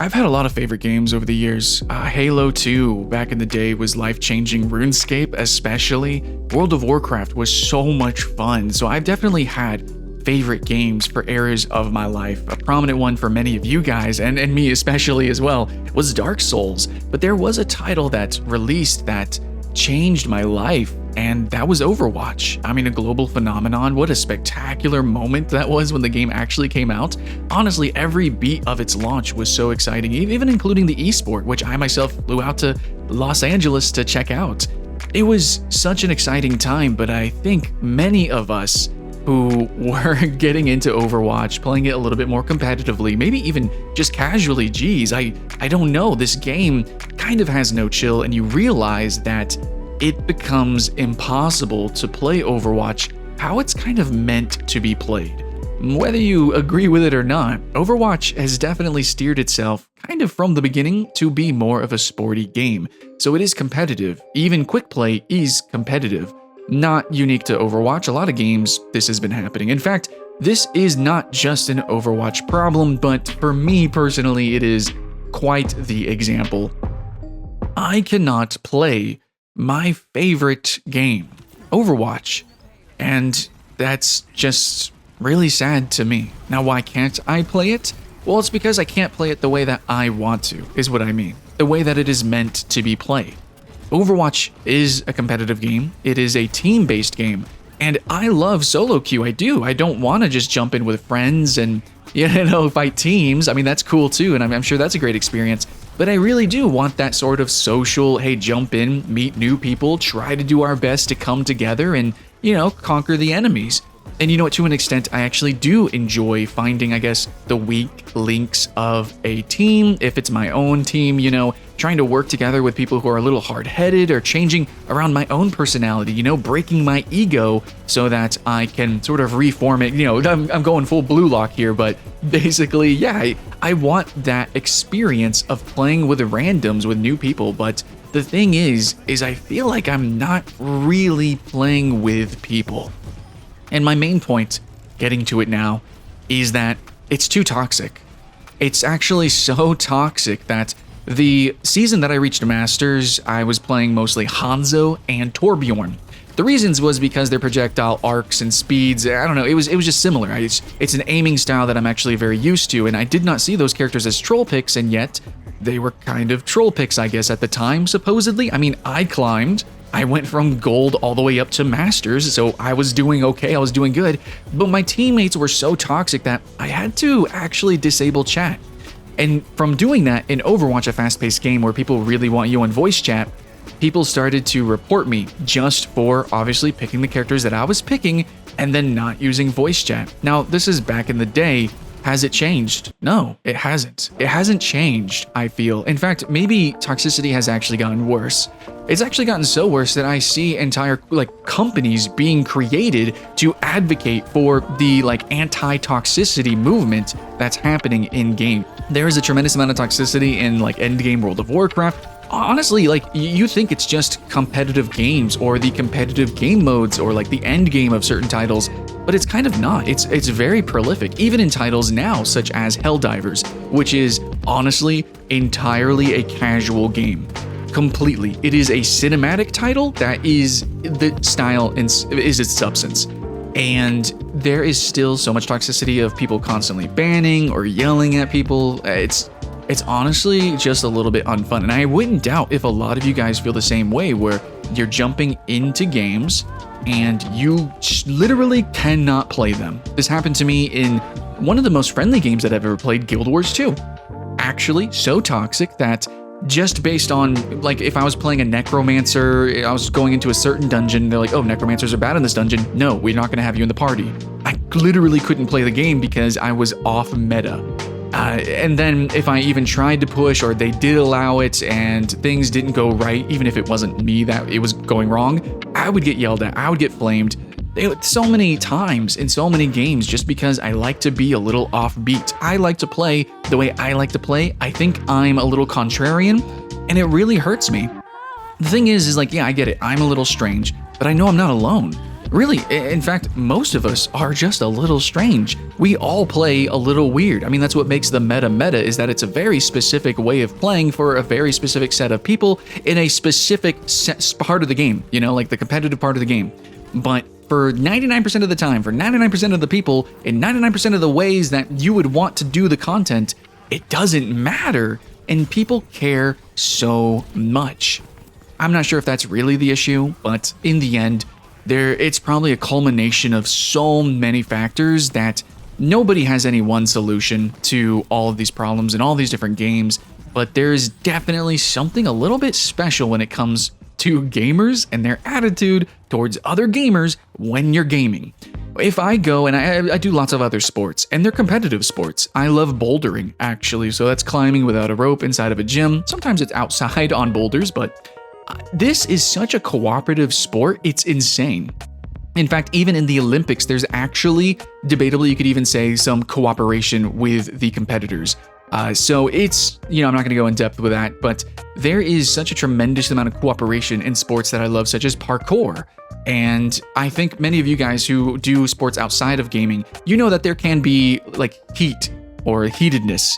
I've had a lot of favorite games over the years. Halo 2 back in the day was life-changing. RuneScape especially. World of Warcraft was so much fun. So I've definitely had favorite games for areas of my life. A prominent one for many of you guys, and me especially as well, was Dark Souls. But there was a title that released that changed my life, and that was Overwatch. I mean, a global phenomenon. What a spectacular moment that was when the game actually came out. Honestly, every beat of its launch was so exciting, even including the esport, which I myself flew out to Los Angeles to check out. It was such an exciting time, but I think many of us who were getting into Overwatch, playing it a little bit more competitively, maybe even just casually, geez, I don't know, this game kind of has no chill, and you realize that it becomes impossible to play Overwatch how it's kind of meant to be played. Whether you agree with it or not, Overwatch has definitely steered itself kind of from the beginning to be more of a sporty game. So it is competitive. Even quick play is competitive. Not unique to Overwatch. A lot of games this has been happening. In fact, this is not just an Overwatch problem, but for me personally, it is quite the example. I cannot play my favorite game, Overwatch, and that's just really sad to me. Now, why can't I play it? Well, it's because I can't play it the way that I want to, is what I mean. The way that it is meant to be played. Overwatch is a competitive game. It is a team-based game, and I love solo queue. I do. I don't want to just jump in with friends and, fight teams. I mean, that's cool too, and I'm sure that's a great experience. But I really do want that sort of social, hey, jump in, meet new people, try to do our best to come together and, conquer the enemies. And to an extent, I actually do enjoy finding, I guess, the weak links of a team. If it's my own team, trying to work together with people who are a little hard-headed or changing around my own personality, breaking my ego so that I can sort of reform it. I'm going full blue lock here, but basically, yeah, I want that experience of playing with randoms, with new people. But the thing is I feel like I'm not really playing with people. And my main point, getting to it now, is that it's too toxic. It's actually so toxic that the season that I reached Masters, I was playing mostly Hanzo and Torbjorn. The reasons was because their projectile arcs and speeds, I don't know, it was just similar. It's an aiming style that I'm actually very used to, and I did not see those characters as troll picks, and yet they were kind of troll picks, I guess, at the time, supposedly. I mean, I went from gold all the way up to masters, so I was doing okay, I was doing good, but my teammates were so toxic that I had to actually disable chat. And from doing that, in Overwatch, a fast-paced game where people really want you on voice chat, people started to report me just for obviously picking the characters that I was picking and then not using voice chat. Now, this is back in the day. Has it changed? No, it hasn't. It hasn't changed, I feel. In fact, maybe toxicity has actually gotten worse. It's actually gotten so worse that I see entire companies being created to advocate for the anti-toxicity movement that's happening in game. There is a tremendous amount of toxicity in endgame World of Warcraft. Honestly, you think it's just competitive games or the competitive game modes or the end game of certain titles, but it's kind of not. It's very prolific, even in titles now such as Helldivers, which is honestly entirely a casual game. Completely. It is a cinematic title that is the style and is its substance. And there is still so much toxicity of people constantly banning or yelling at people. It's honestly just a little bit unfun. And I wouldn't doubt if a lot of you guys feel the same way, where you're jumping into games and you literally cannot play them. This happened to me in one of the most friendly games that I've ever played, Guild Wars 2. Actually, so toxic that just based on, if I was playing a necromancer, I was going into a certain dungeon, they're like, oh, necromancers are bad in this dungeon. No, we're not going to have you in the party. I literally couldn't play the game because I was off meta. And then if I even tried to push, or they did allow it and things didn't go right, even if it wasn't me that it was going wrong, I would get yelled at, I would get flamed. So many times in so many games, just because I like to be a little offbeat. I like to play the way I like to play. I think I'm a little contrarian, and it really hurts me. The thing is yeah, I get it. I'm a little strange, but I know I'm not alone. Really, in fact, most of us are just a little strange. We all play a little weird. I mean, that's what makes the meta is that it's a very specific way of playing for a very specific set of people in a specific part of the game, you know, like the competitive part of the game. But for 99% of the time, for 99% of the people, in 99% of the ways that you would want to do the content, it doesn't matter, and people care so much. I'm not sure if that's really the issue, but in the end, it's probably a culmination of so many factors that nobody has any one solution to all of these problems in all these different games, but there's definitely something a little bit special when it comes to gamers and their attitude towards other gamers when you're gaming. If I go and I do lots of other sports, and they're competitive sports. I love bouldering, actually, so that's climbing without a rope inside of a gym. Sometimes it's outside on boulders, but this is such a cooperative sport, it's insane. In fact, even in the Olympics, there's actually, debatably, you could even say, some cooperation with the competitors. So it's, you know, I'm not going to go in depth with that, but there is such a tremendous amount of cooperation in sports that I love, such as parkour. And I think many of you guys who do sports outside of gaming, you know that there can be like heat or heatedness.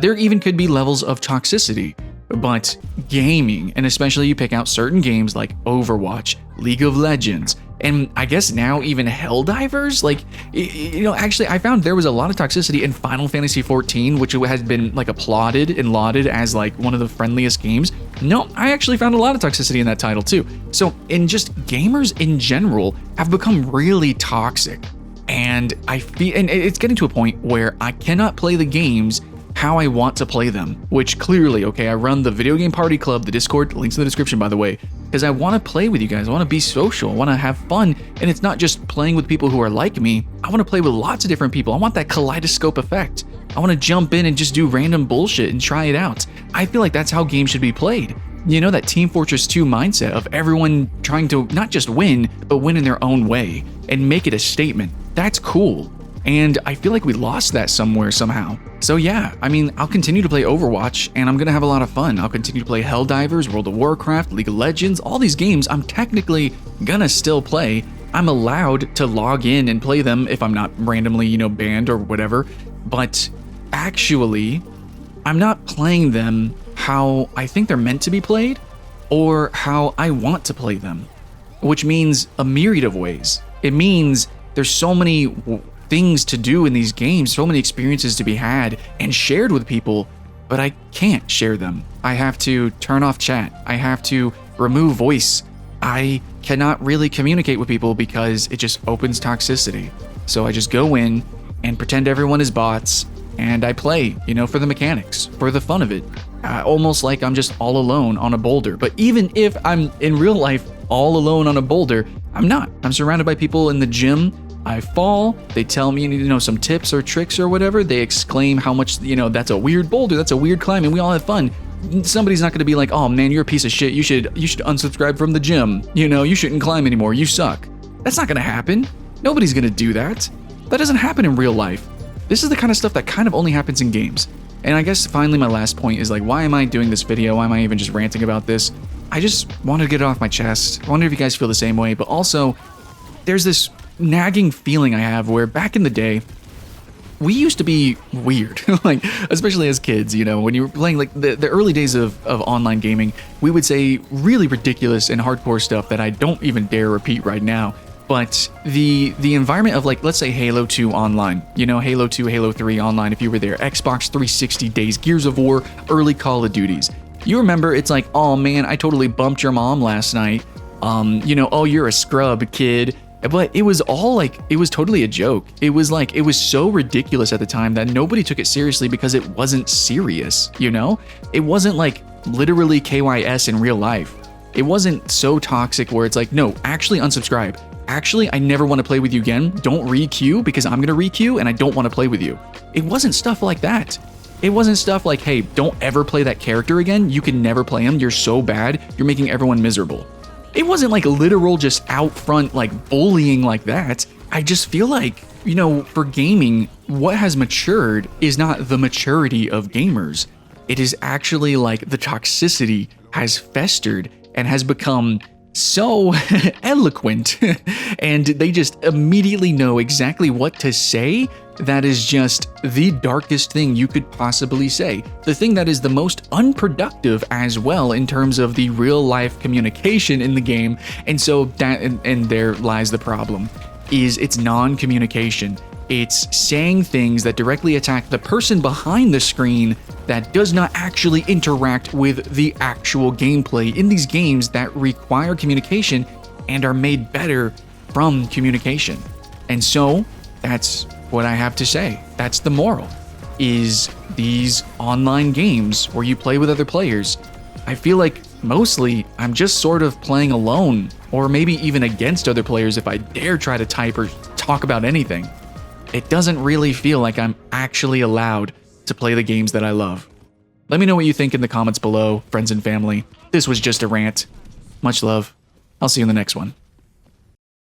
There even could be levels of toxicity. But gaming, and especially you pick out certain games like Overwatch, League of Legends, and I guess now even Helldivers, like, you know, actually I found there was a lot of toxicity in Final Fantasy XIV, which has been like applauded and lauded as like one of the friendliest games. No, I actually found a lot of toxicity in that title too. So in just gamers in general have become really toxic, and I feel, and it's getting to a point where I cannot play the games how I want to play them, which clearly, okay, I run the Video Game Party Club, the Discord, links in the description, by the way, because I want to play with you guys. I want to be social. I want to have fun. And it's not just playing with people who are like me. I want to play with lots of different people. I want that kaleidoscope effect. I want to jump in and just do random bullshit and try it out. I feel like that's how games should be played. You know, that Team Fortress 2 mindset of everyone trying to not just win, but win in their own way and make it a statement. That's cool. And I feel like we lost that somewhere somehow. So yeah, I mean, I'll continue to play Overwatch, and I'm gonna have a lot of fun. I'll continue to play Helldivers, World of Warcraft, League of Legends, all these games I'm technically gonna still play. I'm allowed to log in and play them if I'm not randomly, you know, banned or whatever. But actually, I'm not playing them how I think they're meant to be played, or how I want to play them. Which means a myriad of ways. It means there's so many things to do in these games, so many experiences to be had and shared with people, but I can't share them. I have to turn off chat. I have to remove voice. I cannot really communicate with people because it just opens toxicity. So I just go in and pretend everyone is bots, and I play, you know, for the mechanics, for the fun of it. Almost like I'm just all alone on a boulder. But even if I'm in real life all alone on a boulder, I'm not. I'm surrounded by people in the gym. I fall, they tell me, you know, some tips or tricks or whatever. They exclaim how much, you know, that's a weird boulder, that's a weird climb, and we all have fun. Somebody's not going to be like, oh man, you're a piece of shit. You should unsubscribe from the gym. You know, you shouldn't climb anymore. You suck. That's not going to happen. Nobody's going to do that. That doesn't happen in real life. This is the kind of stuff that kind of only happens in games. And I guess finally my last point is like, why am I doing this video? Why am I even just ranting about this? I just wanted to get it off my chest. I wonder if you guys feel the same way, but also there's this nagging feeling I have where back in the day, we used to be weird, like, especially as kids, you know, when you were playing like the early days of online gaming, we would say really ridiculous and hardcore stuff that I don't even dare repeat right now. But the environment of like, let's say Halo 2 online, you know, Halo 2, Halo 3 online, if you were there, Xbox 360 days, Gears of War, early Call of Duties. You remember it's like, oh man, I totally bumped your mom last night. You know, oh, you're a scrub kid. But it was all like, it was totally a joke. It was like, it was so ridiculous at the time that nobody took it seriously because it wasn't serious, you know? It wasn't like literally KYS in real life. It wasn't so toxic where it's like, no, actually unsubscribe. Actually, I never want to play with you again. Don't re-queue because I'm going to re-queue and I don't want to play with you. It wasn't stuff like that. It wasn't stuff like, hey, don't ever play that character again. You can never play him. You're so bad. You're making everyone miserable. It wasn't like literal just out front like bullying like that. I just feel like, you know, for gaming, what has matured is not the maturity of gamers. It is actually like the toxicity has festered and has become so eloquent and they just immediately know exactly what to say. That is just the darkest thing you could possibly say. The thing that is the most unproductive as well in terms of the real life communication in the game. And so that, and there lies the problem, is it's non-communication. It's saying things that directly attack the person behind the screen that does not actually interact with the actual gameplay in these games that require communication and are made better from communication. And so that's what I have to say. That's the moral, is these online games where you play with other players. I feel like mostly I'm just sort of playing alone, or maybe even against other players if I dare try to type or talk about anything. It doesn't really feel like I'm actually allowed to play the games that I love. Let me know what you think in the comments below, friends and family. This was just a rant. Much love. I'll see you in the next one.